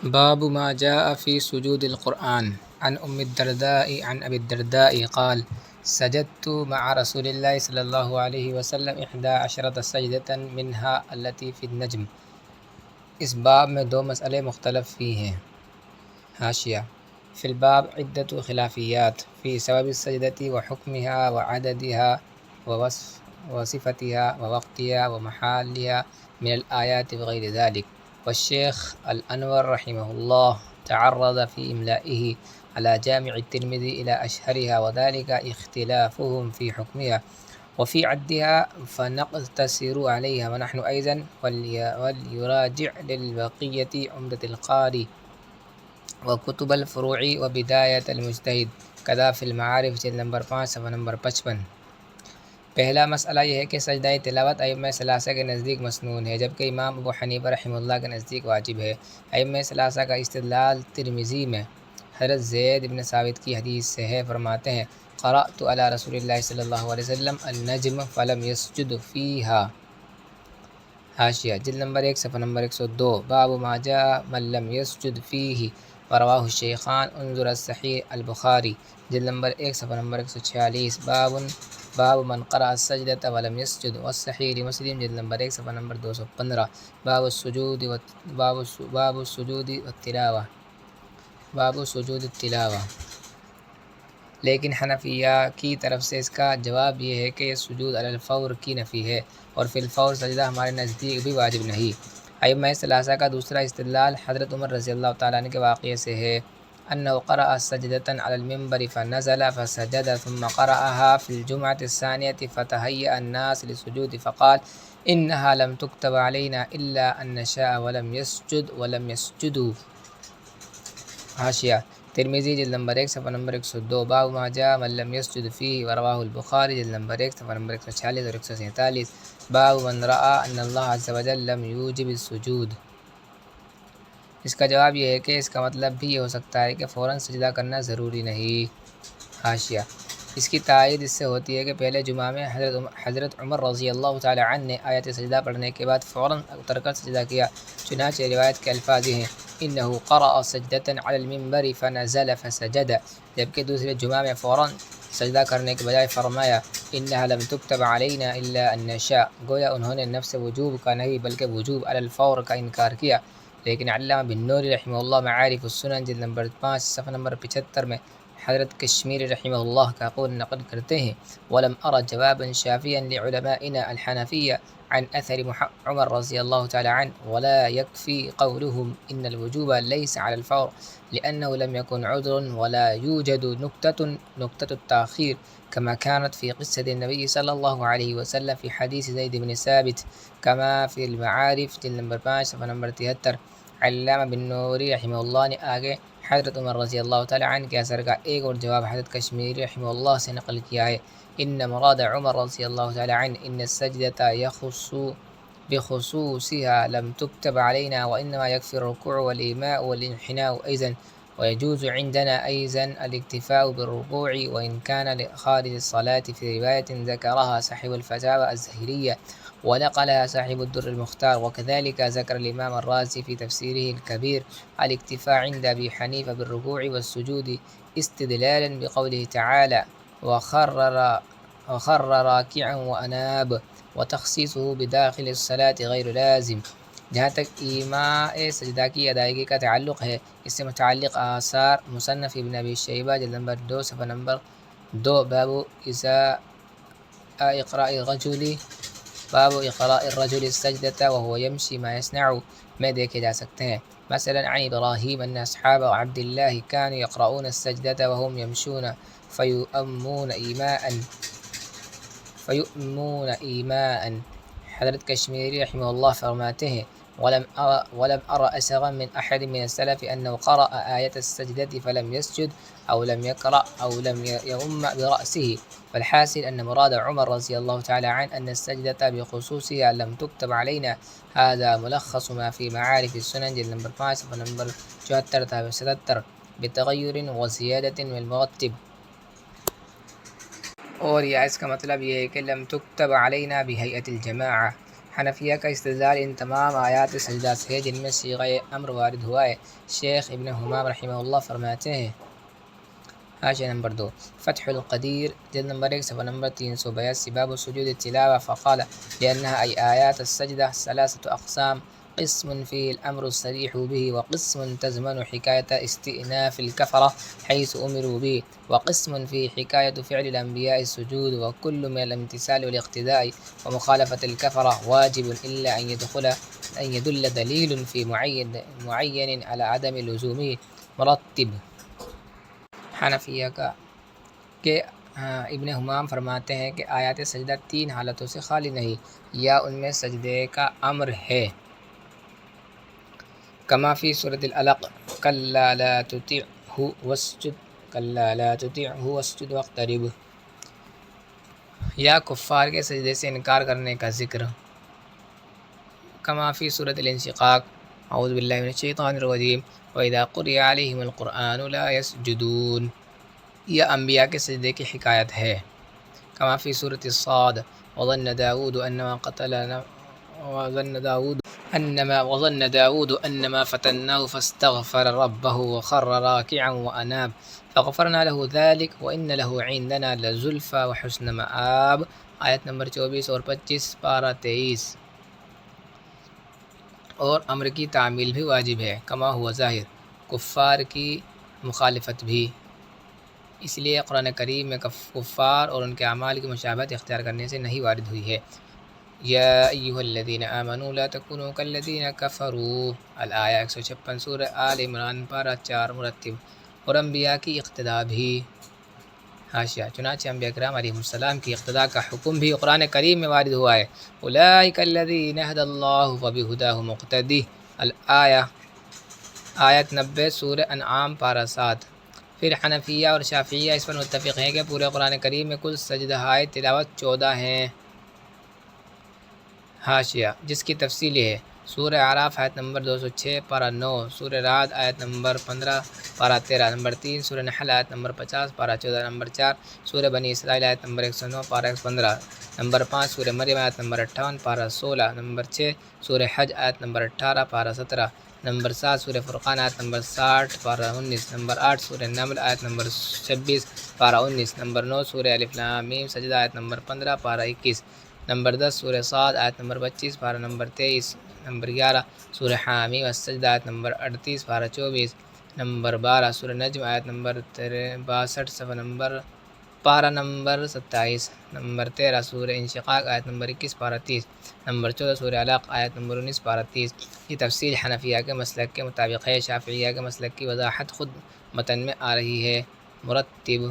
باب ما جاء في سجود القرآن عن أم الدرداء عن أبي الدرداء قال سجدت مع رسول الله صلى الله عليه وسلم 11 سجدة منها التي في النجم۔ اس باب میں دو مسئلے مختلف فی ہیں۔ حاشیہ فی الباب عدة خلافیات فی سبب السجدة وحکمها وعددها وصفتها ووقتها ومحالها من الآيات وغير ذلك، والشيخ الأنور رحمه الله تعرض في إملائه على جامع الترمذي إلى أشهرها وذلك اختلافهم في حكمها وفي عدها، فنقتصر عليها ونحن أيضا، وليراجع للبقية عمدة القاري وكتب الفروع وبداية المجتهد كذا في المعارف جلد نمبر 5 صفحہ نمبر 55۔ پہلا مسئلہ یہ ہے کہ سجدہ تلاوت ائمہ ثلاثہ کے نزدیک مسنون ہے، جبکہ امام ابو حنیفہ رحمہ اللہ کے نزدیک واجب ہے۔ ائمہ ثلاثہ کا استدلال ترمذی میں حضرت زید بن ثابت کی حدیث سے ہے، فرماتے ہیں قرأت علی رسول اللہ صلی اللہ علیہ وسلم النجم فلم یسجد فیہا۔ حاشیہ جلد نمبر 1 صفحہ نمبر 102۔ باب ما جاء من لم يسجد فیہ ورواه الشیخان انظر الصحیح البخاری جلد نمبر 1 صفحہ نمبر 146۔ باب من قرأ السجدة ولم يسجد والصحیح لمسلم جلد نمبر 1 صفحہ نمبر 215۔ باب السجود والتلاوہ باب سجود التلاوہ۔ لیکن حنفیہ کی طرف سے اس کا جواب یہ ہے کہ یہ سجود علی الفور کی نفی ہے، اور فی الفور سجدہ ہمارے نزدیک بھی واجب نہیں۔ ائمہ ثلاثہ کا دوسرا استدلال حضرت عمر رضی اللہ تعالیٰ عنہ کے واقعے سے ہے، انه قرأ سجدة على المنبر فنزل فسجد ثم قرأها في الجمعة الثانية فتهيأ الناس للسجود فقال إنها لم تكتب علينا إلا أن نشاء ولم يسجدوا۔ حاشیہ ترمذی جلد نمبر 1 صفحہ نمبر 102۔ باب ما جاء من لم يسجد فيه ورواه البخاری جلد نمبر 1 صفحہ نمبر 146 اور 147۔ باب من رأى أن الله عز وجل لم يوجب السجود۔ اس کا جواب یہ ہے کہ اس کا مطلب بھی یہ ہو سکتا ہے کہ فوراً سجدہ کرنا ضروری نہیں۔ حاشیہ اس کی تائید اس سے ہوتی ہے کہ پہلے جمعہ میں حضرت عمر رضی اللہ تعالی عنہ نے آیت سجدہ پڑھنے کے بعد فوراً اتر کر سجدہ کیا، چنانچہ روایت کے الفاظ یہ ہیں انه قرأ سجدة على المنبر فنزل فسجد، جبکہ دوسرے جمعہ میں فوراً سجدہ کرنے کے بجائے فرمایا انها لم تكتب علينا الا ان نشاء، گویا انہوں نے نفس وجوب کا نہیں بلکہ وجوب علی الفور کا انکار کیا۔ لیکن علامہ بن نوری رحمہ اللہ معارف السنن جلد نمبر 5 صفحہ نمبر 75 میں حضرت کشمیری رحمہ اللہ کا قول نقل کرتے ہیں ولم ارى جوابا شافيا لعلمائنا الحنفية عن اثر عمر رضی اللہ تعالی عنہ ولا يكفي قولهم ان الوجوب ليس على الفور لانه لم يكن عذر ولا يوجد نكتة التاخير كما كانت في قصة النبي صلى الله عليه وسلم في حديث زيد بن ثابت كما في المعارف جلد نمبر 5 صفحہ نمبر 73۔ علامہ بن نوری رحمہ اللہ نے آگے حضرت عمر رضی اللہ تعالی عنہ کے اثر کا ایک اور جواب حضرت کشمیری رحمہ اللہ سے نقل کیا ہے ان مراد عمر رضی اللہ تعالی عنہ ان السجدة يخص بخصوصها لم تكتب علينا وانما يكفي الركوع والإيماء والانحناء ايضا، ويجوز عندنا ايضا الاكتفاء بالركوع وان كان لخارج الصلاة في رواية ذكرها صاحب الفتاوى الزهيرية ونقلها صاحب الدر المختار، وكذلك ذكر الإمام الرازي في تفسيره الكبير الاكتفاء عند أبي حنيفة بالركوع والسجود استدلالا بقوله تعالى وخر راكعا وأناب، وتخصيصه بداخل الصلاة غير لازم۔ جہاں تک ایماء سجدہ کی ادائیگی کا تعلق ہے، اس سے متعلق آثار مصنف ابن ابی شیبہ جلد نمبر 2 صفحہ نمبر 2 باب اقراء الرجل السجدة وهو يمشي ما يصنع میں دیکھے جا سکتے ہیں۔ مثلا عن ابراہیم ان اصحاب عبد اللہ كانوا يقرؤون السجدة وهم يمشون فيؤمون ایماء۔ حضرت کشمیری رحمہ اللہ فرماتے ہیں ولم أرى أثرا من أحد من السلف أنه قرأ آية السجدة فلم يسجد أو لم يقرأ أو لم يؤم برأسه، فالحاصل أن مراد عمر رضي الله تعالى عنه أن السجدة بخصوصها لم تكتب علينا، هذا ملخص ما في معارف السنن جلد نمبر 5 صفحہ نمبر 74 77 بتغیر وزیادة والمرتب۔ اور یا اس کا مطلب یہ ہے کہ لم تكتب علينا بهيئة الجماعة، حنفیہ کا استدلال ان تمام آیات سجدہ سے ہے جن میں صیغہ امر وارد ہوا ہے۔ شیخ ابن حمام رحمہ اللہ فرماتے ہیں، حاشیہ نمبر 2، فتح القدیر جلد نمبر 1 صفحہ نمبر 382، باب سجود التلاوة فقال لأنها أي آيات السجدة ثلاثة أقسام، قسم فيه الأمر الصريح به، وقسم تزمن حكاية استئناف الكفرة حيث أمروا به، وقسم فيه حكاية فعل الأنبياء السجود، وكل من الامتثال والاقتداء ومخالفة الكفرة واجب إلا أن يدل دليل في معين على عدم لزومه مرتب۔ حنفیہ کے ابن حمام فرماتے ہیں کہ آیات سجدہ 3 حالتوں سے خالی نہیں، یا ان میں سجدے کا امر ہے، کما فی سورۃ العلق، کلا لا تطعہ واسجد واقترب، یا کفار کے سجدے سے انکار کرنے کا ذکر، کما فی سورۃ الانشقاق، اعوذ باللہ من الشیطان الرجیم، وَإِذَا قُرِئَ عَلَيْهِمُ الْقُرْآنُ لَا يَسْجُدُونَ، یہ انبیاء کے سجدے کی حکایت ہے، کما فی سورۃ الصاد، وَظَنَّ داود أنما فتناه فاستغفر ربه وخر راكعا وأناب فغفرنا له ذلك وإن له عندنا لزلفى وحسن مآب، آیت نمبر 24 اور 25 پارہ 23۔ اور امر کی تعمیل بھی واجب ہے، کما ہوا ظاہر، کفار کی مخالفت بھی، اس لیے قرآن کریم میں کفار اور ان کے اعمال کی مشابہت اختیار کرنے سے نہیں وارد ہوئی ہے۔ یا ایھا الذین آمنوا لا تکونوا کالذین کفروا، الآیہ 156 سورہ آل عمران پارہ 4 مرتب، اور انبیاء کی اقتداء بھی، حاشیہ، چنانچہ انبیاء کرام علیہم السلام کی اقتداء کا حکم بھی قرآن کریم میں وارد ہوا ہے، اولئک الذین ھدی اللہ فبہداہ مقتدی، الآیہ، آیت 90 سورہ انعام پارہ 7۔ پھر حنفیہ اور شافعیہ اس پر متفق ہیں کہ پورے قرآن کریم میں کل سجدہائے تلاوت 14 ہیں، حاشیہ، جس کی تفصیل ہے سورہ اعراف آیت نمبر 206 پارہ 9، سورہ رعد آیت نمبر 15 پارہ 13، نمبر 3 سورہ نحل آیت نمبر 50 پارہ 14، نمبر 4 سورہ بنی اسرائیل آیت نمبر 109 پارہ 115، نمبر 5 سورہ مریم آیت نمبر 58 پارہ 16، نمبر 6 سورہ حج آیت نمبر 18 پارہ 17، نمبر 7 سورہ فرقان آیت نمبر 60 پارہ 19، نمبر 8 سورہ نمل آیت نمبر 26 پارہ 19، نمبر 9 سورہ الف لام میم سجدہ آیت نمبر 15 پارہ 21، نمبر 10 سورہ صاد آیت نمبر 25 پارہ نمبر 23، نمبر 11 سورہ حامیم السجدہ آیت نمبر 38 پارہ 24، نمبر 12 سورہ نجم آیت نمبر 62 صفحہ نمبر پارہ نمبر 27، نمبر 13 سورہ انشقاق آیت نمبر 21 پارہ 30، نمبر 14 سورہ علق آیت نمبر 19 پارہ 30۔ یہ تفصیل حنفیہ کے مسلک کے مطابق ہے، شافعیہ کے مسلک کی وضاحت خود متن میں آ رہی ہے، مرتب۔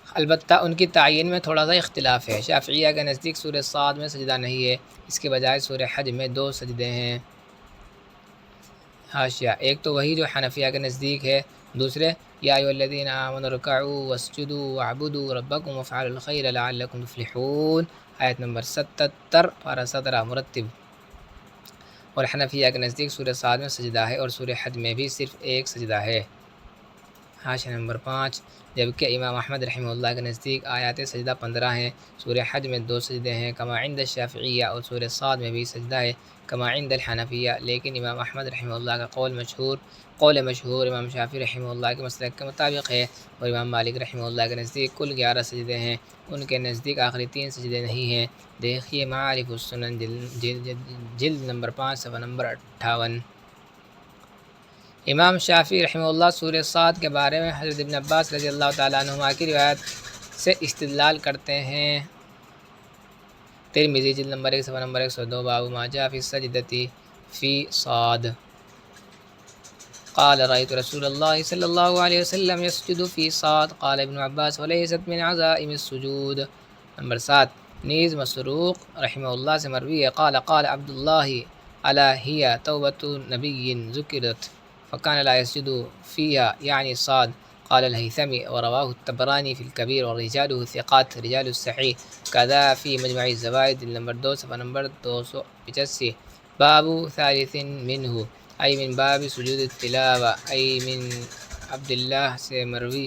البتہ ان کی تعین میں تھوڑا سا اختلاف ہے، شافعیہ کے نزدیک سورہ صاد میں سجدہ نہیں ہے، اس کے بجائے سورہ حج میں 2 سجدے ہیں، حاشیہ، ایک تو وہی جو حنفیہ کے نزدیک ہے، دوسرے یا ایھا الذین آمنوا ارکعوا واسجدوا واعبدوا ربکم وافعلوا الخیر لعلکم تفلحون، آیت نمبر 77 پارہ 17 مرتب۔ اور حنفیہ کے نزدیک سورہ صاد میں سجدہ ہے اور سورہ حج میں بھی صرف 1 سجدہ ہے، حاشیہ نمبر 5، جبکہ امام احمد رحمہ اللہ کے نزدیک آیات سجدہ 15 ہیں، سورہ حج میں 2 سجدے ہیں کما عند الشافعیہ، اور سورہ صاد میں بھی سجدہ ہے کما عند الحنفیہ، لیکن امام احمد رحمہ اللہ کا قول مشہور امام شافعی رحمہ اللہ کے مسلک کے مطابق ہے، اور امام مالک رحمہ اللہ کے نزدیک کل 11 سجدے ہیں، ان کے نزدیک آخری 3 سجدے نہیں ہیں، دیکھیے معارف السنن جلد نمبر 5 صفحہ نمبر 58۔ امام شافعی رحمہ اللہ سورہ صاد کے بارے میں حضرت ابن عباس رضی اللہ تعالیٰ عنہما کی روایت سے استدلال کرتے ہیں، ترمذی جلد نمبر 1 صفحہ نمبر 102، باب ما جاء فی السجدۃ فی صاد، قال رأيت رسول الله صلی اللہ علیہ وسلم يسجد فی صاد، قال ابن عباس وليست من عزائم السجود، نمبر 7 نیز مسروق رحمہ اللہ سے مروی ہے، قال عبد اللہ الا هي توبۃ نبی ذکرت فكان لا يسجد فيها يعني صاد، قال الهيثمي ورواه الطبراني في الكبير ورجاله ثقات رجال الصحيح، كذا في مجمع الزوائد نمبر 2 صفحہ نمبر 285، باب ثالث منه أي من باب سجود التلاوة، أي من عبد الله سے مروی،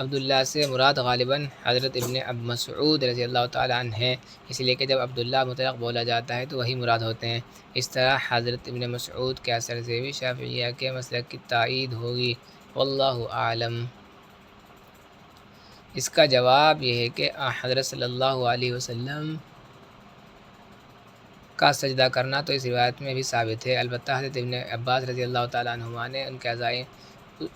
عبداللہ سے مراد غالباً حضرت ابن مسعود رضی اللہ تعالیٰ عنہ ہیں، اس لیے کہ جب عبداللہ مطلق بولا جاتا ہے تو وہی مراد ہوتے ہیں۔ اس طرح حضرت ابن مسعود کے اثر سے بھی شافعیہ کے مسلک کی تائید ہوگی، واللہ اعلم۔ اس کا جواب یہ ہے کہ حضرت صلی اللہ علیہ وسلم کا سجدہ کرنا تو اس روایت میں بھی ثابت ہے، البتہ حضرت ابن عباس رضی اللہ تعالیٰ عنہما نے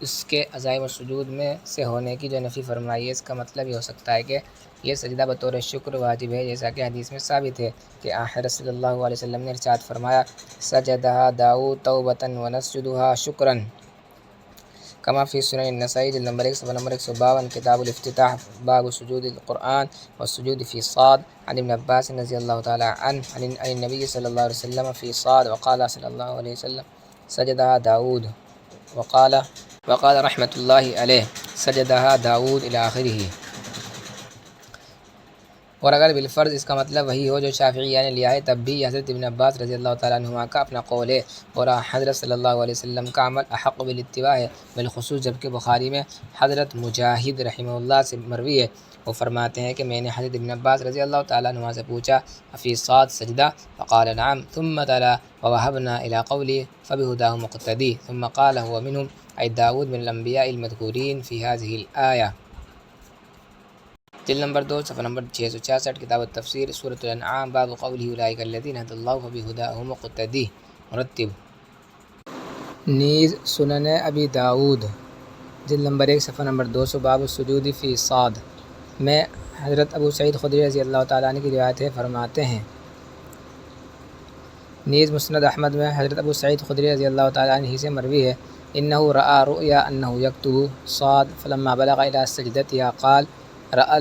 اس کے عزائم السجود میں سے ہونے کی جو نفی فرمائی ہے، اس کا مطلب یہ ہو سکتا ہے کہ یہ سجدہ بطور شکر واجب ہے، جیسا کہ حدیث میں ثابت ہے کہ حضرت صلی اللہ علیہ وسلم نے ارشاد فرمایا سجدہا داؤد توبۃ ونسجدہا شکرا، کما فی سنن النسائی جلد نمبر 1 صفحہ نمبر 152 کتاب الافتتاح باب سجود القرآن والسجود فی صاد عن ابن عباس رضی اللہ تعالی عنہ عن النبی صلی اللہ علیہ وسلم فی صاد وقال صلی اللہ علیہ وسلم سجدہا داؤد وقال رحمۃ اللہ علیہ سجدہا داؤد الی آخرہ۔ اور اگر بالفرض اس کا مطلب وہی ہو جو شافعیہ نے لیا ہے، تب بھی حضرت ابن عباس رضی اللہ تعالیٰ عنہما کا اپنا قول ہے اور حضرت صلی اللہ علیہ وسلم کا عمل احق بالاتباع ہے، بالخصوص جبکہ بخاری میں حضرت مجاہد رحمہ اللہ سے مروی ہے، وہ فرماتے ہیں کہ میں نے حضرت ابن عباس رضی اللہ تعالیٰ عنہما سے پوچھا فی صاد سجدہ فقال نعم ثم تلا ووهبنا الى قوله فبهداه مقتدی ثم قال هو منهم اي داود من الانبیاء المذکورین فی هذه الآیہ۔ جلد نمبر 2 صفحہ نمبر 666 کتاب التفسیر سورۃ الانعام باب قوله اولئک الذین هدی اللہ فبہداہ مقتدی مرتب۔ نیز سنن ابی داؤد جلد نمبر 1 صفحہ نمبر 200 باب السجود فی صاد میں حضرت ابو سعید خدری رضی اللہ تعالیٰ عنہ کی روایت ہے، فرماتے ہیں نیز مسند احمد میں حضرت ابو سعید خدری رضی اللہ تعالیٰ عنہ سے مروی ہے انہ رأى رؤیا انہ یکتب صاد فلما بلغ الى سجدتها قال رأى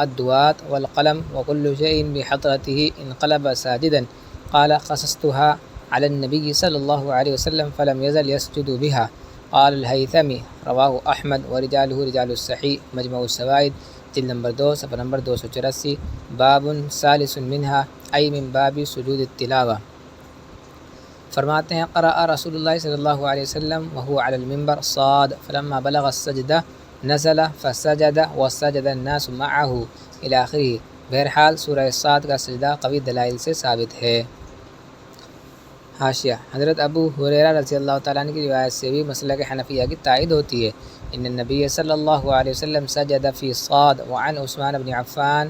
الدوات والقلم وكل شيء بحضرته انقلب ساجدا قال قصصتها على النبي صلى الله عليه وسلم فلم يزل يسجد بها قال الهيثمي رواه احمد ورجاله رجال الصحيح مجمع الزوائد جلد نمبر 2 صفحہ نمبر 284 باب ثالث منها ای من باب سجود التلاوہ۔ فرماتے ہیں قرأ رسول اللہ صلی اللہ علیہ وسلم وهو على المنبر صاد فلما بلغ السجدہ نزل فسجد وسجد الناس معه الى آخرہ۔ بہرحال سورہ صاد کا سجدہ قوی دلائل سے ثابت ہے۔ حاشیہ حضرت ابو ہریرہ رضی اللہ تعالیٰ عنہ کی روایت سے بھی مسلک حنفیہ کی تائید ہوتی ہے ان النبی صلی اللہ علیہ وسلم سجد فی صاد وعن عثمان بن عفان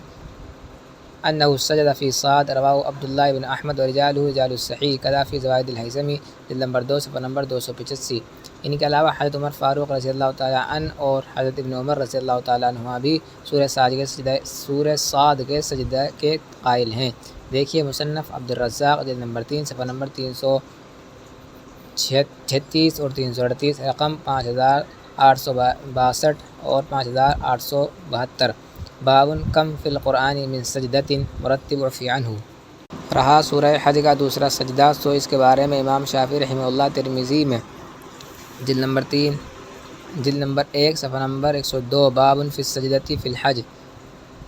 انہ سجد فی صاد رواہ عبداللہ بن احمد ورجالہ رجال الصحیح کذا فی زوائد الہیثمی جلد نمبر 2 صفحہ نمبر 285۔ ان کے علاوہ حضرت عمر فاروق رضی اللہ تعالیٰ عنہ اور حضرت ابن عمر رضی اللہ تعالیٰ عنہما بھی سورہ صاد کے سجدہ کے قائل ہیں۔ دیکھیے مصنف عبد الرزاق جلد نمبر 3 صفحہ نمبر 336 اور 338 رقم 5862 اور 5872 باب کم فی القرآن من سجدۃ مرتب فی عنہ۔ رہا سورہ حج کا دوسرا سجدہ تو اس کے بارے میں امام شافعی رحمہ اللہ ترمذی میں جلد نمبر 1 صفحہ نمبر 102 باب فی السجدۃ فی الحج۔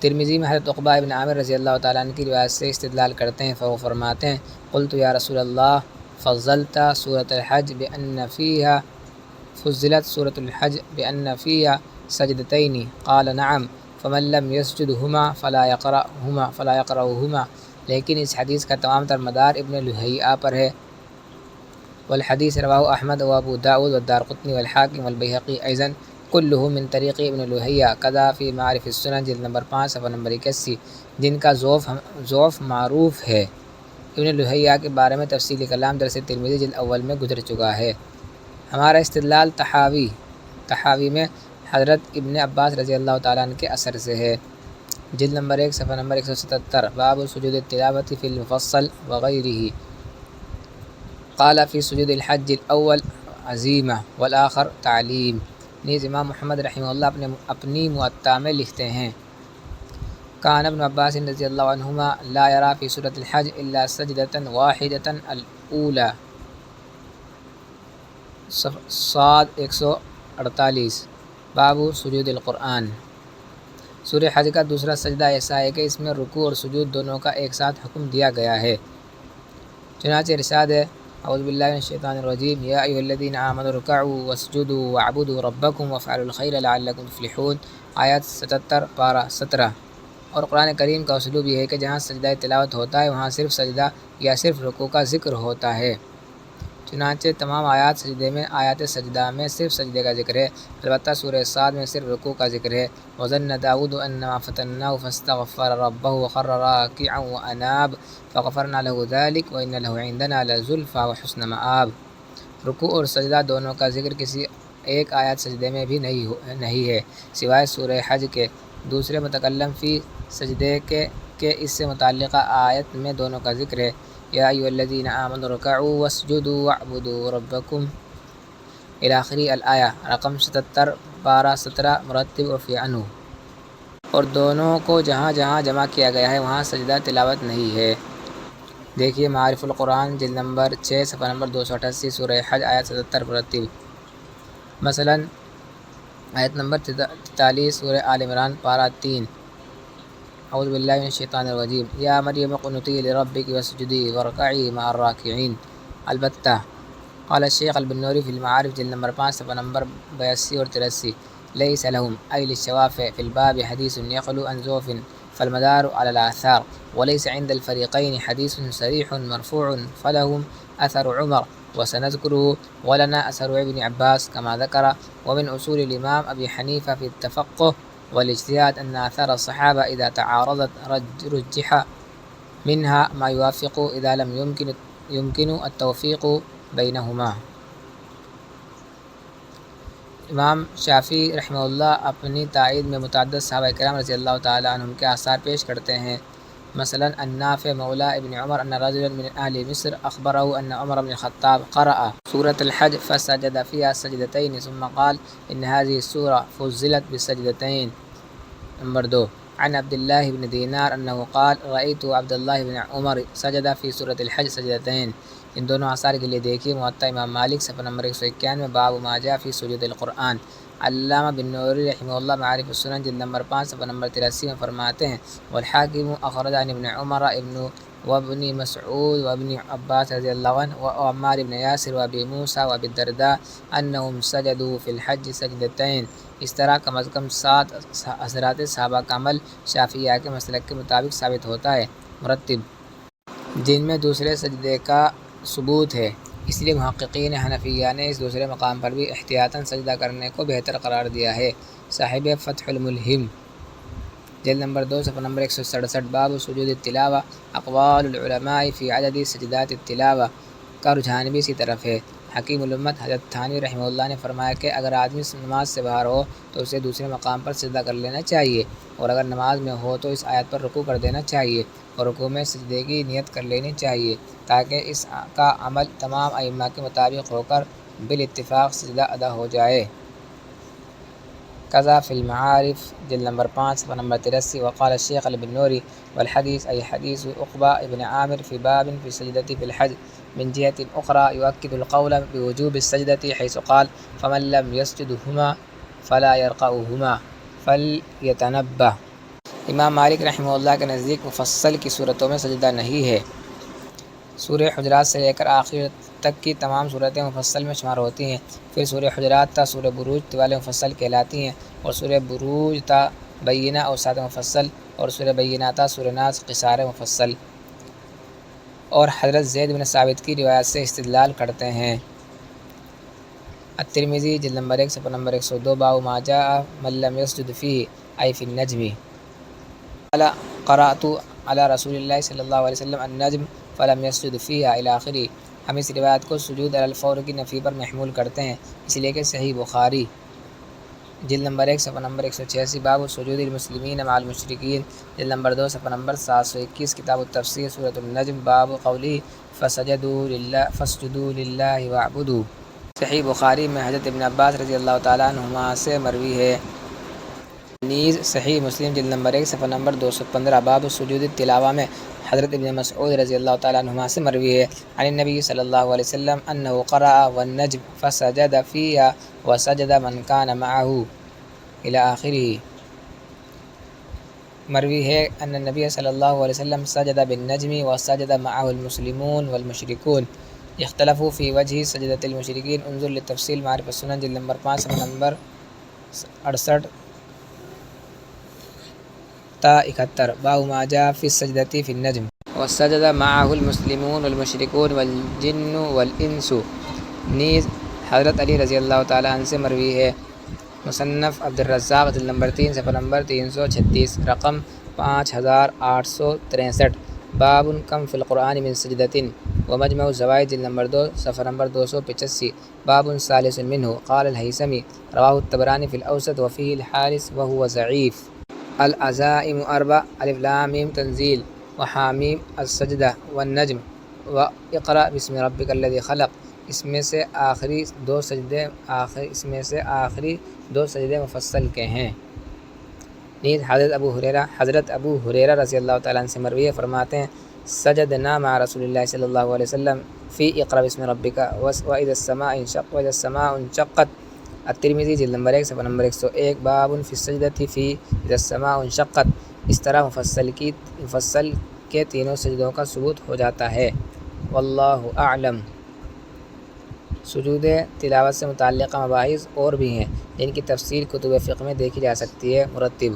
ترمذی میں حضرت عقبہ بن عامر رضی اللہ تعالیٰ عنہ کی روایت سے استدلال کرتے ہیں، وہ فرماتے ہیں قلت یا رسول اللہ فضلت سورۃ الحج بأن فیہا سجدتین قال نعم فمن لم یسجدہما فلا یقرأہما، لیکن اس حدیث کا تمام تر مدار ابن لہیعہ پر ہے۔ والحدیث رواہ احمد و ابو داؤد والدارقطنی والحاکم والبیہقی ایضا کلہ من طریق ابن لہیعہ کذا فی معارف السنن جلد نمبر 5 صفحہ نمبر 81 جن کا ضعف معروف ہے۔ ابن لہیعہ کے بارے میں تفصیلی کلام درس ترمذی جلد اول میں گزر چکا ہے۔ ہمارا استدلال تحاوی میں حضرت ابن عباس رضی اللہ تعالیٰ عنہ کے اثر سے ہے، جلد نمبر 1 صفحہ نمبر 177 باب سجود التلاوۃ فی المفصل وغیرہ۔ قال فی سجود الحج الاول عزیمہ والآخر تعلیم۔ نیز امام محمد رحمہ اللہ اپنی موطا میں لکھتے ہیں کان ابن عباس رضی اللہ عنہما لا یرا فی سورۃ الحج الا سجدۃ واحدۃ الاولی صاد 148 باب سجود القرآن۔ سورہ حج کا دوسرا سجدہ ایسا ہے کہ اس میں رکوع اور سجود دونوں کا ایک ساتھ حکم دیا گیا ہے، چنانچہ ارشاد ہے اعوذ باللہ من الشیطان الرجیم یا ایھا الذین آمنوا ارکعوا واسجدوا واعبدوا ربکم وافعلوا الخیر لعلکم تفلحون، آیات 77 پارہ 17۔ اور قرآن کریم کا اسلوب یہ ہے کہ جہاں سجدہ تلاوت ہوتا ہے وہاں صرف سجدہ یا صرف رکوع کا ذکر ہوتا ہے، چنانچہ تمام آیات سجدہ میں صرف سجدے کا ذکر ہے، البتہ سورہ صاد میں صرف رکوع کا ذکر ہے۔ وَظَنَّ دَاوُودُ أَنَّمَا فَتَنَّاهُ فَاسْتَغْفَرَ رَبَّهُ وَخَرَّ رَاكِعًا وَأَنَابَ فَغَفَرْنَا لَهُ ذَلِكَ وَإِنَّ لَهُ عِندَنَا لَزُلْفَىٰ وَحُسْنَ مَآبٍ۔ رکوع اور سجدہ دونوں کا ذکر کسی ایک آیت سجدے میں بھی نہیں ہے سوائے سورہ حج کے۔ دوسرے متکلم فی سجدے کے اس سے متعلقہ آیت میں دونوں کا ذکر ہے، یا ایھا الذین آمنوا ارکعوا واسجدوا واعبدوا ربکم الی آخر الآیہ، رقم 77 پارہ 17، مرتب عفی عنہ۔ اور دونوں کو جہاں جہاں جمع کیا گیا ہے وہاں سجدہ تلاوت نہیں ہے۔ دیکھیے معارف القرآن جلد نمبر 6 صفحہ نمبر 288، سورہ حج آیت 77 مرتب۔ مثلا آیت نمبر 43 سورہ آل عمران پارہ 3، اعوذ باللہ من الشیطان الرجیم یا مریم اقنتی لربک واسجدی وارکعی مع الراکعین۔ البتہ قال الشیخ البنوری فی المعارف جلد نمبر 5 صفحہ نمبر 82 اور 83، لیس لهم أي للشوافع في الباب حديث يخلو عن ضعف فالمدار على الآثار، وليس عند الفريقين حديث صريح مرفوع فلهم أثر عمر وسنذكره، ولنا أثر ابن عباس كما ذكر، ومن أصول الإمام أبي حنيفة في التفقه والاجتهاد أن آثار الصحابة إذا تعارضت رجح منها ما يوافق إذا لم يمكن التوفيق بينهما۔ امام شافعی رحمہ اللہ اپنی تائید میں متعدد صحابہ کرام رضی اللہ تعالیٰ عنہم کے آثار پیش کرتے ہیں، مثلا النافع مولا ابن عمر ان رجلا من اہل مصر اخبرہ ان عمر بن الخطاب قرأ سورة الحج فسجد فيها سجدتين ثم قال ان هذه السورة فضلت بالسجدتين۔ نمبر 2 عن عبد الله بن دینار انه قال رأيت عبد الله بن عمر سجد في سورة الحج سجدتين۔ ان دونوں آثار کے لیے دیکھیے موطأ امام مالک صفحہ نمبر 191 باب ما جاء فی سجود القرآن۔ علامہ بن نوری رحمہ اللہ معارف السنن جلد نمبر 5 صفحہ نمبر 83 میں فرماتے ہیں، والحاکم اخرج عن ابن عمر وابن مسعود وابن عباس رضی اللہ عنہ وعمار بن یاسر وابی موسیٰ وابی الدرداء انہم سجدوا فی الحج سجدتین۔ اس طرح کم از کم 7 حضرات صحابہ کا عمل شافعیہ کے مسلک کے مطابق ثابت ہوتا ہے، مرتب، جن میں دوسرے سجدے کا ثبوت ہے۔ اس لیے محققین حنفیہ نے اس دوسرے مقام پر بھی احتیاطاً سجدہ کرنے کو بہتر قرار دیا ہے۔ صاحب فتح الملہم جلد نمبر 2 صفحہ نمبر 167 باب سجود التلاوہ اقوال العلماء فی عدد سجدات التلاوہ کا رجحان بھی اسی طرف ہے۔ حکیم الامت حضرت تھانوی رحمہ اللہ نے فرمایا کہ اگر آدمی نماز سے باہر ہو تو اسے دوسرے مقام پر سجدہ کر لینا چاہیے، اور اگر نماز میں ہو تو اس آیت پر رکوع کر دینا چاہیے اور رکوع میں سجدے کی نیت کر لینی چاہیے، تاکہ اس کا عمل تمام ائمہ کے مطابق ہو کر بالاتفاق سجدہ ادا ہو جائے۔ قضا فی المعارف جلد نمبر 5 صفحہ نمبر 83، وقال الشیخ البنوری والحدیث ای حدیث عقبہ ابن عامر فی باب فی السجدۃ فی الحج من جہۃ اخری یؤکد القول بوجوب السجدۃ حیث قال فمن لم یسجدهما فلا یرقعهما فلیتنبہ۔ امام مالک رحمہ اللہ کے نزدیک مفصل کی صورتوں میں سجدہ نہیں ہے۔ سورہ حجرات سے لے کر آخر تک کی تمام صورتیں مفصل میں شمار ہوتی ہیں، پھر سورہ حجرات تا سورہ بروج طوال مفصل کہلاتی ہیں، اور سورہ بروج تا بینہ اوسط مفصل، اور سورہ بینہ تا سورہ ناس قصار مفصل، اور حضرت زید بن ثابت کی روایت سے استدلال کرتے ہیں۔ الترمذی جلد نمبر 1 صفحہ نمبر 102 باب ما جاء من لم يسجد فيه ای فی النجم قال قرأت علی رسول اللہ صلی اللہ علیہ وسلم النجم فلم يسجد فيها الی آخری۔ ہم اس روایت کو سجود علی الفور کی نفی پر محمول کرتے ہیں، اس لیے کہ صحیح بخاری جلد نمبر 1 صفحہ نمبر 186 باب سجود المسلمین مع المشرکین، جلد نمبر 2 صفحہ نمبر 721 کتاب التفسیر سورۃ النجم باب قولی فاسجدوا للہ واعبدوا۔ صحیح بخاری میں حضرت ابن عباس رضی اللہ تعالیٰ عنہما سے مروی ہے۔ نیز صحیح مسلم جلد نمبر 1 صفحہ نمبر 215 باب سجود التلاوہ میں حضرت ابن مسعود رضی اللہ تعالیٰ عنہما سے مروی ہے، عن النبی صلی اللہ علیہ وسلم انہ قرأ والنجم فسجد فیہا وسجد من کان معہ الی آخرہ۔ مروی ہے ان النبی صلی اللہ علیہ وسلم سجد بالنجم وسجد معہ المسلمون والمشرکون۔ اختلفوا فی وجہ سجدۃ المشرکین انظر لتفصیل معارف السنن جلد نمبر 5 صفحہ نمبر 68 تا 71 باب ما جاء فی السجدۃ فی النجم وسجد معه المسلمون والمشرکون والجن والانس. نیز حضرت علی رضی اللہ تعالیٰ عنہ سے مروی ہے. مصنف عبد الرزاق جلد نمبر 3 صفحہ نمبر 336 رقم 5863 باب کم فی القرآن من سجدۃ ومجمع الزوائد جلد نمبر 2 صفحہ نمبر 285 باب ثالث منه قال الہیثمی رواہ الطبرانی فی الاوسط وفیہ الحارث وهو ضعیف. العزائم اربع الف لام میم تنزیل وحامیم السجدہ والنجم واقرأ بسم ربک الذی خلق. اس میں سے آخری دو سجدے مفصل کے ہیں. نیز حضرت ابو ہریرہ رضی اللہ تعالیٰ عنہ سے مروی ہے، فرماتے ہیں سجدنا مع رسول اللہ صلی اللہ علیہ وسلم فی اقرأ بسم ربک وإذا السماء انشقت. الترمذی جلد نمبر 1 صفحہ نمبر 101 باب فی السجدۃ فی اذا السماء انشقت. اس طرح مفصل کے تینوں سجدوں کا ثبوت ہو جاتا ہے. واللہ اعلم. سجود تلاوت سے متعلقہ مباحث اور بھی ہیں جن کی تفصیل کتب فقہ میں دیکھی جا سکتی ہے. مرتب